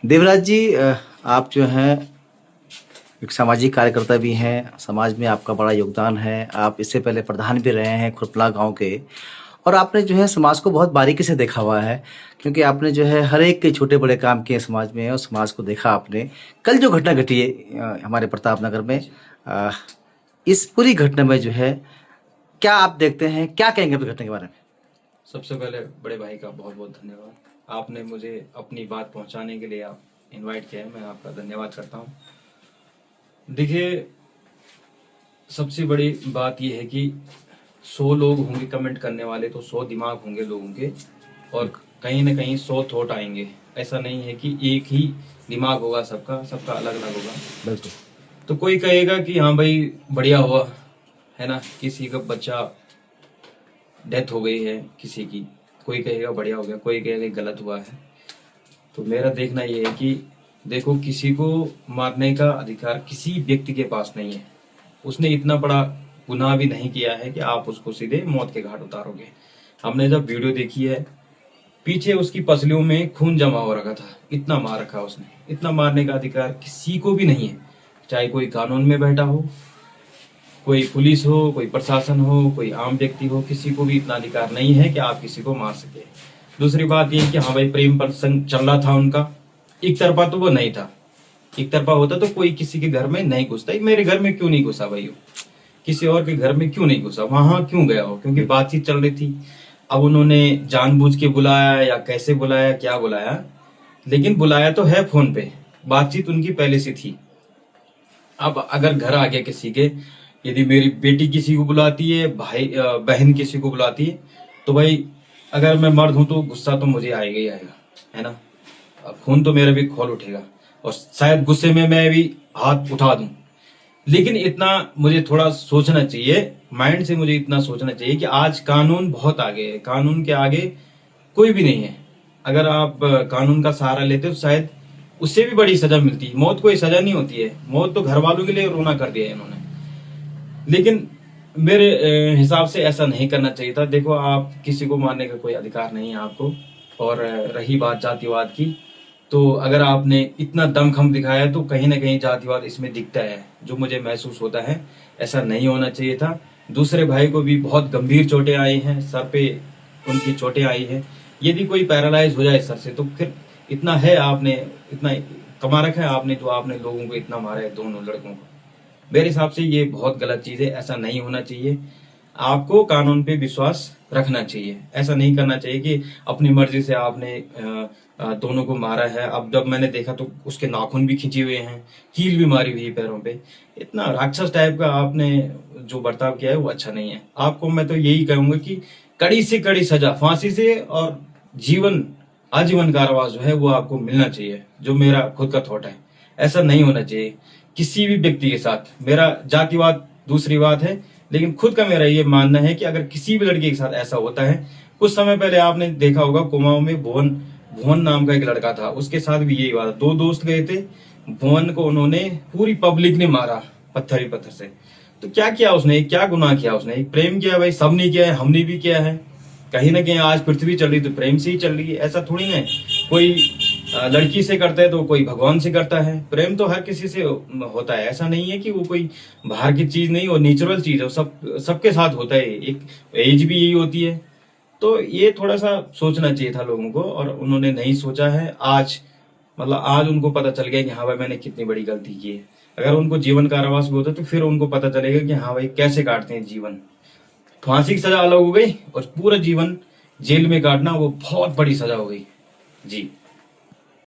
देवराज जी, आप जो हैं एक सामाजिक कार्यकर्ता भी हैं, समाज में आपका बड़ा योगदान है। आप इससे पहले प्रधान भी रहे हैं खुरपला गाँव के, और आपने जो है समाज को बहुत बारीकी से देखा हुआ है, क्योंकि आपने जो है हर एक के छोटे-बड़े काम किए समाज में और समाज को देखा आपने। कल जो घटना घटी है हमारे प्रताप नगर में, अ, इस पूरी घटना में जो है क्या आप देखते हैं, क्या कहेंगे अभी घटना के बारे में? सबसे पहले बड़े भाई का बहुत बहुत धन्यवाद। आपने मुझे अपनी बात पहुंचाने के लिए आप इनवाइट किया है, मैं आपका धन्यवाद करता हूं। देखिए, सबसे बड़ी बात यह है कि 100 लोग होंगे कमेंट करने वाले, तो 100 दिमाग होंगे लोगों के, और कहीं ना कहीं 100 थॉट आएंगे। ऐसा नहीं है कि एक ही दिमाग होगा, सबका सबका अलग अलग होगा। बिल्कुल। तो कोई कहेगा कि हाँ भाई बढ़िया हुआ, है ना, किसी का बच्चा डेथ हो गई है किसी की, कोई कहेगा बढ़िया हो गया, कोई कहेगा गलत हुआ है। तो मेरा देखना ये है कि देखो, किसी को मारने का अधिकार किसी व्यक्ति के पास नहीं है। उसने इतना बड़ा गुनाह भी नहीं किया है कि आप उसको सीधे मौत के घाट उतारोगे। हमने जब वीडियो देखी है, पीछे उसकी पसलियों में खून जमा हो रखा था, इतना मार रखा उसने। इतना मारने का अधिकार किसी को भी नहीं है, चाहे कोई कानून में बैठा हो, कोई पुलिस हो, कोई प्रशासन हो, कोई आम व्यक्ति हो, किसी को भी इतना अधिकार नहीं है कि आप किसी को मार सके। दूसरी बात ये कि हाँ भाई, प्रेम प्रसंग चल रहा था उनका, एक तरफा तो वो नहीं था। एक तरफा होता तो कोई किसी के घर में नहीं घुसता। मेरे घर में क्यों नहीं घुसा भाई, किसी और के घर में क्यों नहीं घुसा, वहां क्यों गया हो? क्योंकि बातचीत चल रही थी। अब उन्होंने जानबूझ के बुलाया या कैसे बुलाया, क्या बुलाया, लेकिन बुलाया तो है फोन पे, बातचीत उनकी पहले से थी। अब अगर घर आ गया किसी के, यदि मेरी बेटी किसी को बुलाती है, भाई बहन किसी को बुलाती है, तो भाई अगर मैं मर्द हूं तो गुस्सा तो मुझे आएगा ही आएगा, है ना। खून तो मेरा भी खोल उठेगा, और शायद गुस्से में मैं भी हाथ उठा दूं। लेकिन इतना मुझे थोड़ा सोचना चाहिए, माइंड से मुझे इतना सोचना चाहिए कि आज कानून बहुत आगे है, कानून के आगे कोई भी नहीं है। अगर आप कानून का सहारा लेते हो, शायद उससे भी बड़ी सजा मिलती है। मौत कोई सजा नहीं होती है, मौत तो घर वालों के लिए रोना कर दिया है इन्होंने। लेकिन मेरे हिसाब से ऐसा नहीं करना चाहिए था। देखो, आप किसी को मारने का कोई अधिकार नहीं है आपको। और रही बात जातिवाद की, तो अगर आपने इतना दमखम दिखाया तो कहीं ना कहीं जातिवाद इसमें दिखता है, जो मुझे महसूस होता है। ऐसा नहीं होना चाहिए था। दूसरे भाई को भी बहुत गंभीर चोटें आई हैं, सर पे उनकी चोटें आई हैं। यदि कोई पैरालाइज हो जाए सर से, तो फिर इतना है, आपने इतना कमा रखा है आपने, जो आपने लोगों को इतना मारा है, दोनों लड़कों को। मेरे हिसाब से ये बहुत गलत चीज है, ऐसा नहीं होना चाहिए। आपको कानून पे विश्वास रखना चाहिए। ऐसा नहीं करना चाहिए कि अपनी मर्जी से आपने दोनों को मारा है। अब जब मैंने देखा तो उसके नाखून भी खिंचे हुए हैं, कील भी मारी हुई है पैरों पे। इतना राक्षस टाइप का आपने जो बर्ताव किया है वो अच्छा नहीं है। आपको मैं तो यही कहूंगा कि कड़ी से कड़ी सजा, फांसी से और जीवन आजीवन कारावास जो है वो आपको मिलना चाहिए, जो मेरा खुद का थॉट है। ऐसा नहीं होना चाहिए किसी भी व्यक्ति के साथ। मेरा जातिवाद दूसरी बात है, लेकिन खुद का मेरा ये मानना है कि अगर किसी भी लड़के के साथ ऐसा होता है, कुछ समय पहले आपने देखा होगा कुमाऊं में भुवन भुवन नाम का एक लड़का था, उसके साथ भी यही हुआ था। दो दोस्त गए थे, भुवन को उन्होंने पूरी पब्लिक ने मारा पत्थर ही पत्थर से। तो क्या किया उसने, क्या गुनाह किया उसने? एक प्रेम किया भाई, सबने किया है, हमने भी किया है। कहीं ना कहीं आज पृथ्वी चल रही तो प्रेम से ही चल रही है। ऐसा थोड़ी ना है कोई लड़की से करता है तो कोई भगवान से करता है। प्रेम तो हर किसी से होता है। ऐसा नहीं है कि वो कोई बाहर की चीज नहीं, वो नेचुरल चीज है, सबके साथ होता है। एक एज भी यही होती है। तो ये थोड़ा सा सोचना चाहिए था लोगों को, और उन्होंने नहीं सोचा है। आज मतलब आज उनको पता चल गया कि हाँ भाई मैंने कितनी बड़ी गलती की है। अगर उनको जीवन कारावास भी होता तो फिर उनको पता चलेगा कि हाँ भाई कैसे काटते हैं जीवन। फांसी की सजा अलग हो गई, और पूरा जीवन जेल में काटना वो बहुत बड़ी सजा हो गई। जी।